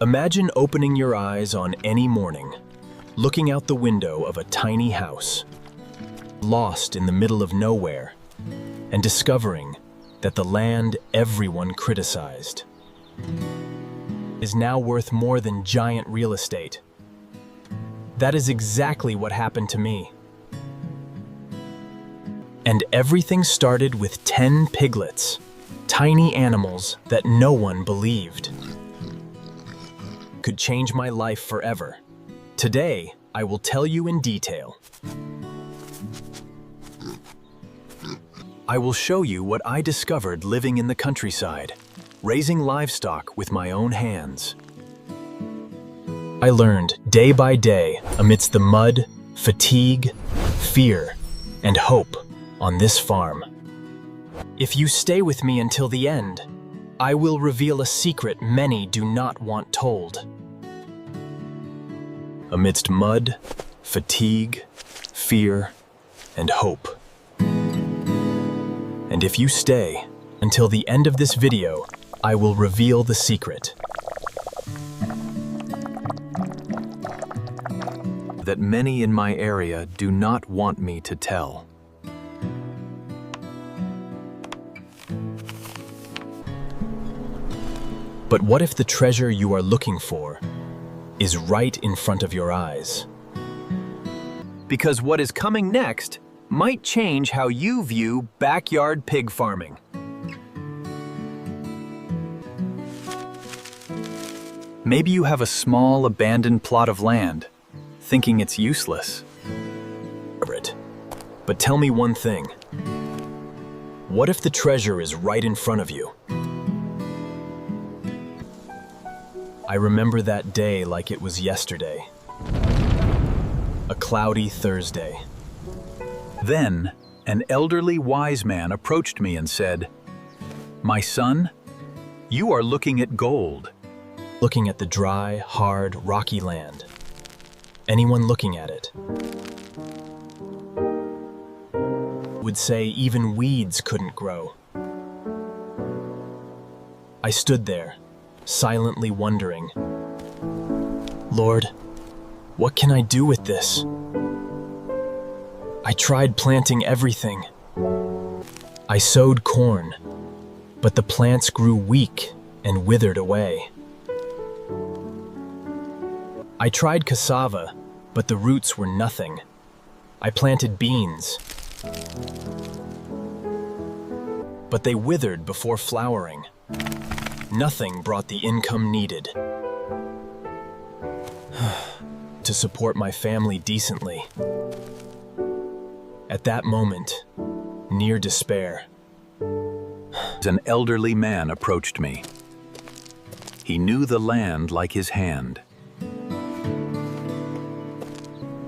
Imagine opening your eyes on any morning, looking out the window of a tiny house, lost in the middle of nowhere, and discovering that the land everyone criticized is now worth more than giant real estate. That is exactly what happened to me. And everything started with 10 piglets, tiny animals that no one believed could change my life forever. Today, I will tell you in detail. I will show you what I discovered living in the countryside, raising livestock with my own hands. I learned day by day amidst the mud, fatigue, fear, and hope on this farm. If you stay with me until the end, I will reveal a secret many do not want told. Amidst mud, fatigue, fear, and hope. And if you stay until the end of this video, I will reveal the secret that many in my area do not want me to tell. But what if the treasure you are looking for is right in front of your eyes? Because what is coming next might change how you view backyard pig farming. Maybe you have a small abandoned plot of land, thinking it's useless. But tell me one thing. What if the treasure is right in front of you? I remember that day like it was yesterday. A cloudy Thursday. Then, an elderly wise man approached me and said, "My son, you are looking at gold." Looking at the dry, hard, rocky land. Anyone looking at it would say even weeds couldn't grow. I stood there, silently wondering, Lord, what can I do with this? I tried planting everything. I sowed corn, but the plants grew weak and withered away. I tried cassava, but the roots were nothing. I planted beans, but they withered before flowering. Nothing brought the income needed to support my family decently. At that moment, near despair, an elderly man approached me. He knew the land like his hand.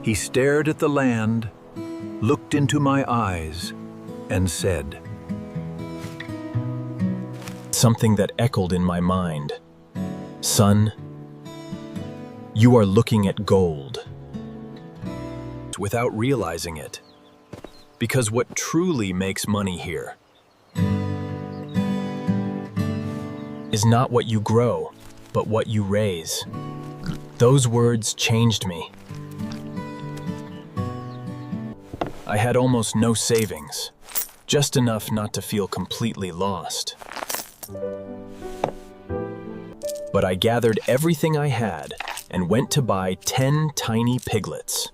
He stared at the land, looked into my eyes, and said something that echoed in my mind. Son, you are looking at gold. Without realizing it. Because what truly makes money here is not what you grow, but what you raise. Those words changed me. I had almost no savings, just enough not to feel completely lost. But I gathered everything I had and went to buy 10 tiny piglets.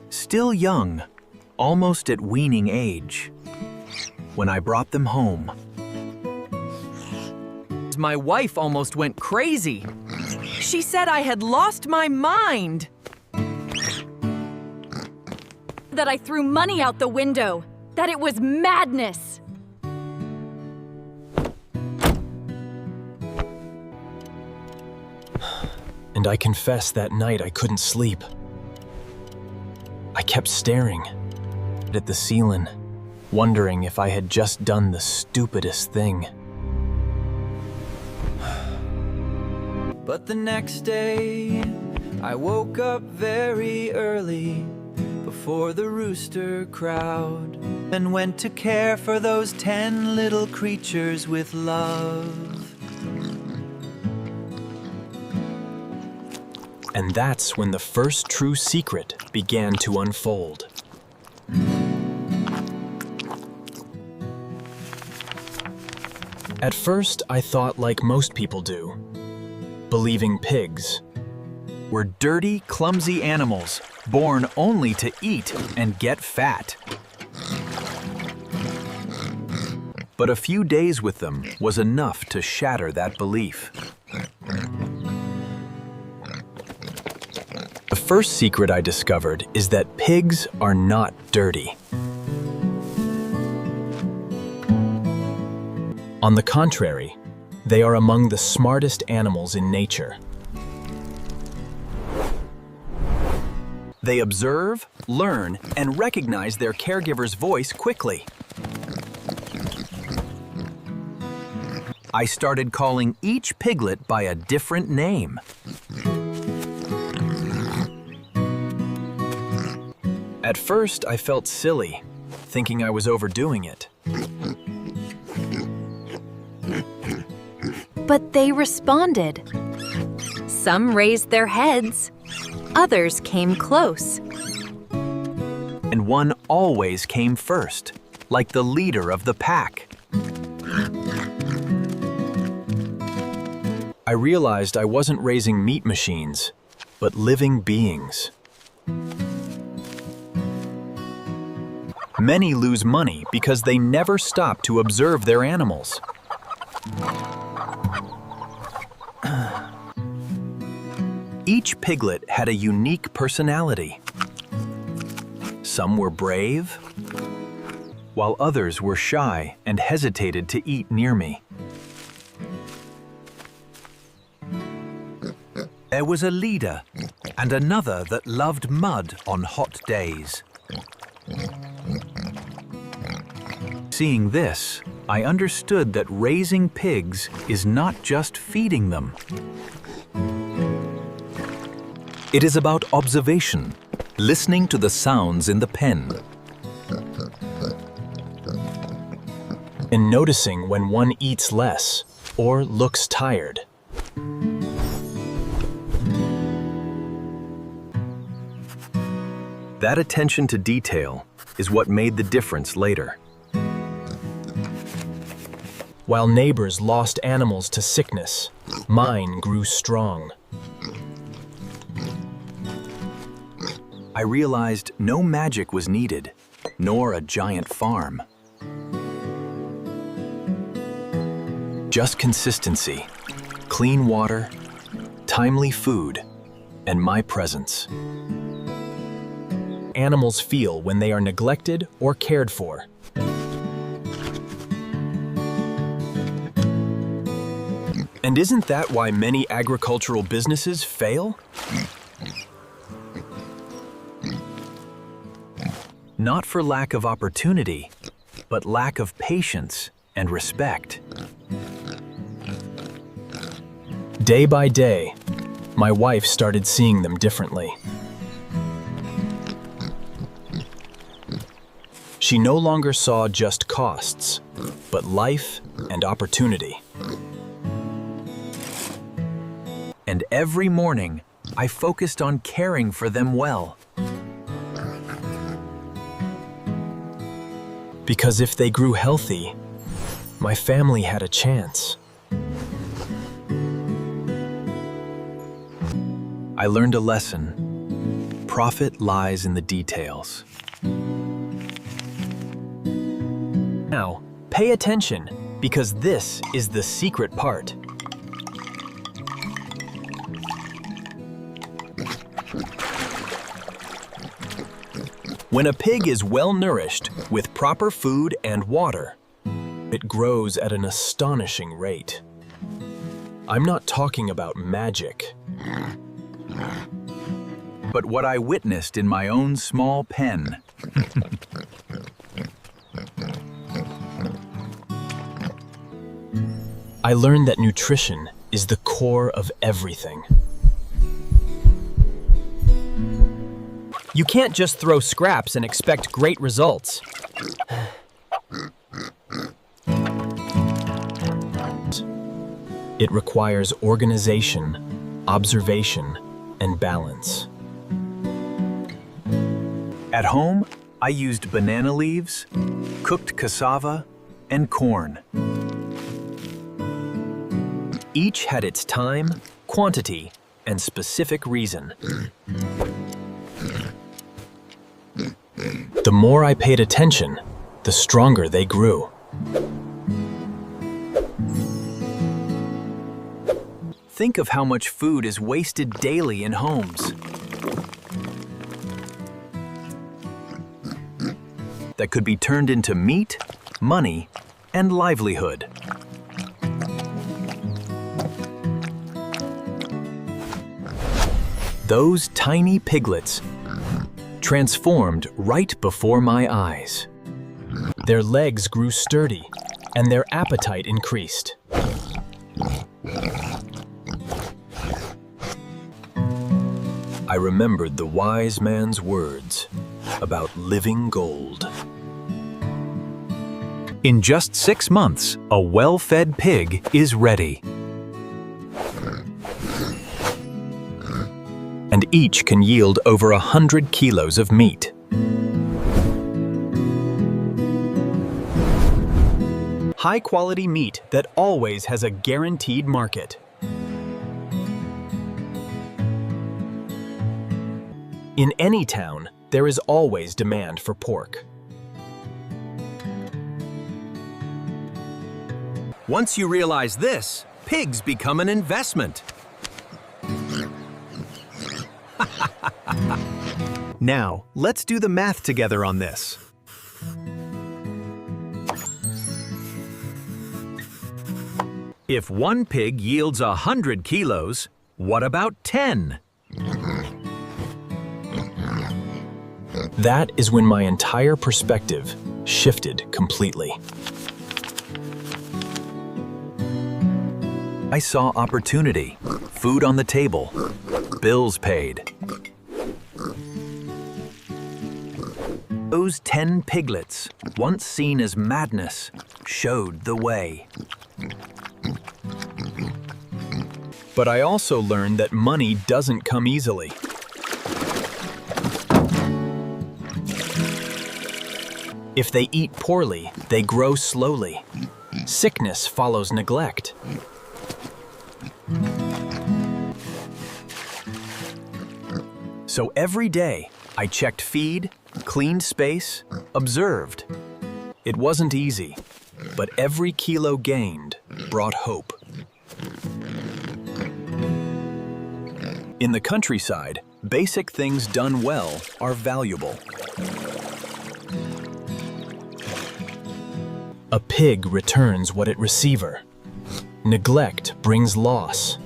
Still young, almost at weaning age, when I brought them home. My wife almost went crazy. She said I had lost my mind. That I threw money out the window. That it was madness. And I confess that night I couldn't sleep. I kept staring at the ceiling, wondering if I had just done the stupidest thing. But the next day, I woke up very early before the rooster crowed and went to care for those 10 little creatures with love. And that's when the first true secret began to unfold. At first, I thought like most people do, believing pigs Were dirty, clumsy animals, born only to eat and get fat. But a few days with them was enough to shatter that belief. The first secret I discovered is that pigs are not dirty. On the contrary, they are among the smartest animals in nature. They observe, learn, and recognize their caregiver's voice quickly. I started calling each piglet by a different name. At first, I felt silly, thinking I was overdoing it. But they responded. Some raised their heads. Others came close. And one always came first, like the leader of the pack. I realized I wasn't raising meat machines, but living beings. Many lose money because they never stop to observe their animals. Each piglet had a unique personality. Some were brave, while others were shy and hesitated to eat near me. There was a leader and another that loved mud on hot days. Seeing this, I understood that raising pigs is not just feeding them. It is about observation, listening to the sounds in the pen. And noticing when one eats less or looks tired. That attention to detail is what made the difference later. While neighbors lost animals to sickness, mine grew strong. I realized no magic was needed, nor a giant farm. Just consistency, clean water, timely food, and my presence. Animals feel when they are neglected or cared for. And isn't that why many agricultural businesses fail? Not for lack of opportunity, but lack of patience and respect. Day by day, my wife started seeing them differently. She no longer saw just costs, but life and opportunity. And every morning, I focused on caring for them well. Because if they grew healthy, my family had a chance. I learned a lesson. Profit lies in the details. Now, pay attention, because this is the secret part. When a pig is well nourished with proper food and water, It grows at an astonishing rate. I'm not talking about magic, but what I witnessed in my own small pen. I learned that nutrition is the core of everything. You can't just throw scraps and expect great results. It requires organization, observation, and balance. At home, I used banana leaves, cooked cassava, and corn. Each had its time, quantity, and specific reason. The more I paid attention, the stronger they grew. Think of how much food is wasted daily in homes. That could be turned into meat, money, and livelihood. Those tiny piglets transformed right before my eyes. Their legs grew sturdy, and their appetite increased. I remembered the wise man's words about living gold. In just 6 months, a well-fed pig is ready. And each can yield over 100 kilos of meat. High-quality meat that always has a guaranteed market. In any town, there is always demand for pork. Once you realize this, pigs become an investment. Now, let's do the math together on this. If one pig yields 100 kilos, what about 10? That is when my entire perspective shifted completely. I saw opportunity, food on the table, bills paid. Those 10 piglets, once seen as madness, showed the way. But I also learned that money doesn't come easily. If they eat poorly, they grow slowly. Sickness follows neglect. So every day, I checked feed, cleaned space, observed. It wasn't easy, but every kilo gained brought hope. In the countryside, basic things done well are valuable. A pig returns what it receives. Neglect brings loss.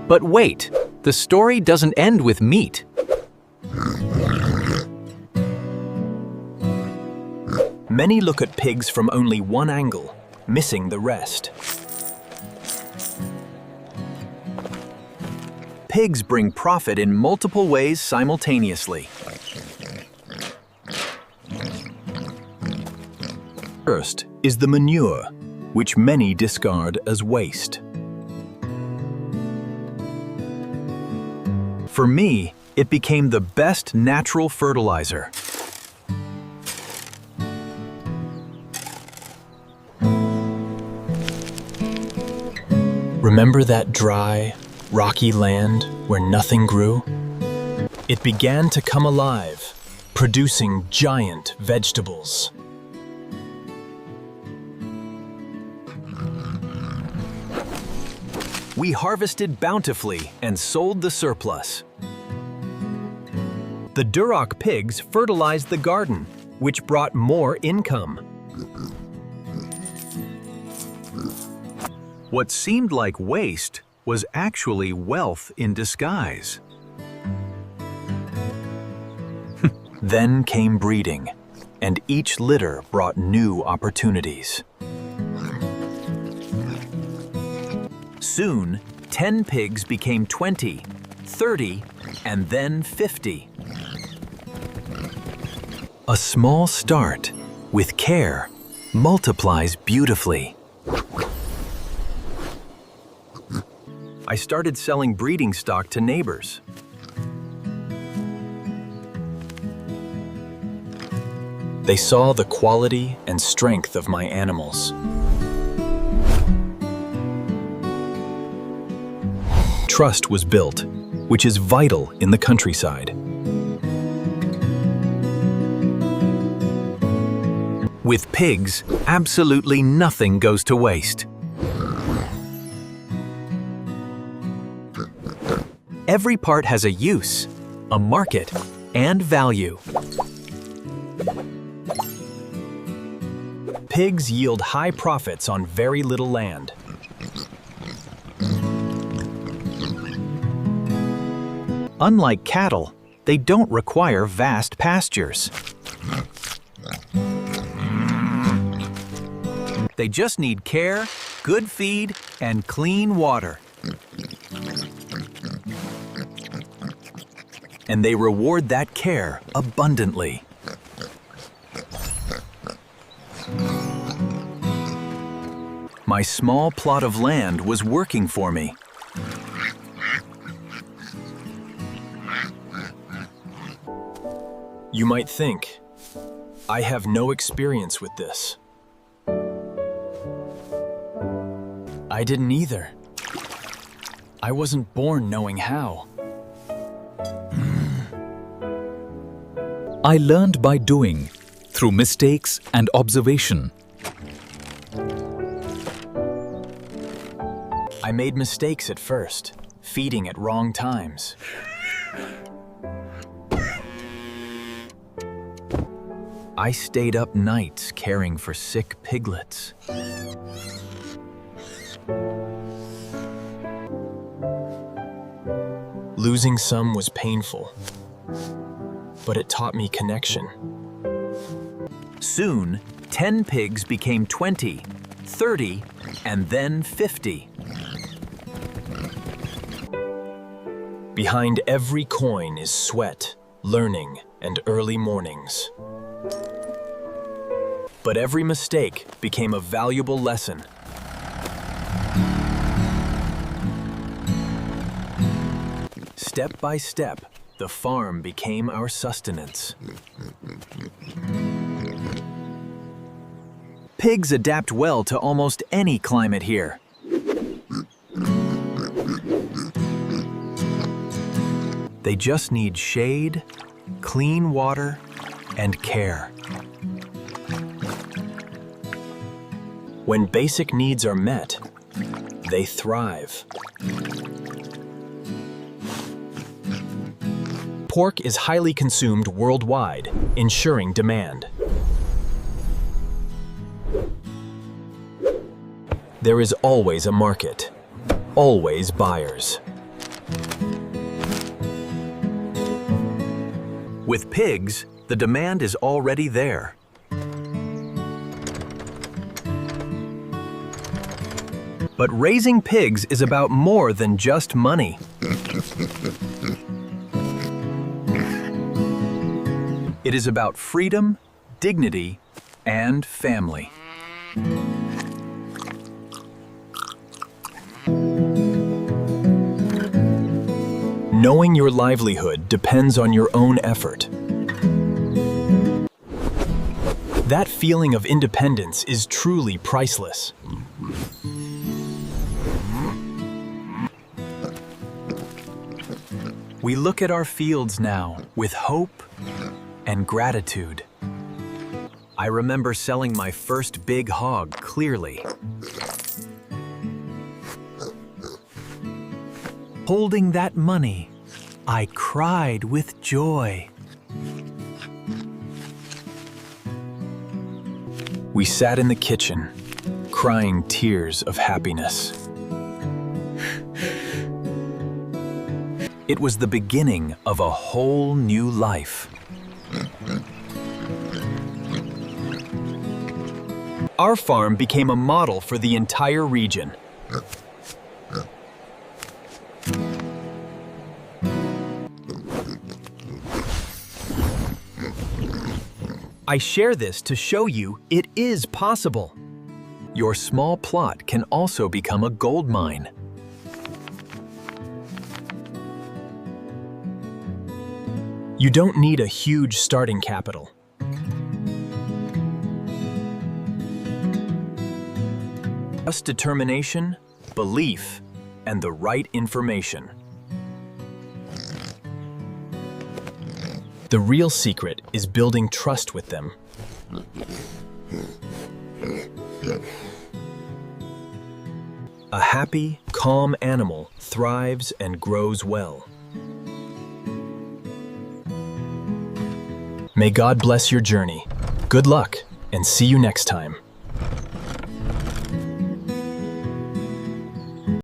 But wait, the story doesn't end with meat. Many look at pigs from only one angle, missing the rest. Pigs bring profit in multiple ways simultaneously. First is the manure, which many discard as waste. For me, it became the best natural fertilizer. Remember that dry, rocky land where nothing grew? It began to come alive, producing giant vegetables. We harvested bountifully and sold the surplus. The Duroc pigs fertilized the garden, which brought more income. What seemed like waste was actually wealth in disguise. Then came breeding, and each litter brought new opportunities. Soon, 10 pigs became 20, 30, and then 50. A small start, with care, multiplies beautifully. I started selling breeding stock to neighbors. They saw the quality and strength of my animals. Trust was built, which is vital in the countryside. With pigs, absolutely nothing goes to waste. Every part has a use, a market, and value. Pigs yield high profits on very little land. Unlike cattle, they don't require vast pastures. They just need care, good feed, and clean water. And they reward that care abundantly. My small plot of land was working for me. You might think, I have no experience with this. I didn't either. I wasn't born knowing how. I learned by doing, through mistakes and observation. I made mistakes at first, feeding at wrong times. I stayed up nights caring for sick piglets. Losing some was painful, but it taught me connection. Soon, 10 pigs became 20, 30, and then 50. Behind every coin is sweat, learning, and early mornings. But every mistake became a valuable lesson. Step by step, the farm became our sustenance. Pigs adapt well to almost any climate here. They just need shade, clean water, and care. When basic needs are met, they thrive. Pork is highly consumed worldwide, ensuring demand. There is always a market, always buyers. With pigs, the demand is already there. But raising pigs is about more than just money. It is about freedom, dignity, and family. Knowing your livelihood depends on your own effort. That feeling of independence is truly priceless. We look at our fields now with hope and gratitude. I remember selling my first big hog clearly. Holding that money, I cried with joy. We sat in the kitchen, crying tears of happiness. It was the beginning of a whole new life. Our farm became a model for the entire region. I share this to show you it is possible. Your small plot can also become a gold mine. You don't need a huge starting capital. Just determination, belief, and the right information. The real secret is building trust with them. A happy, calm animal thrives and grows well. May God bless your journey. Good luck, and see you next time.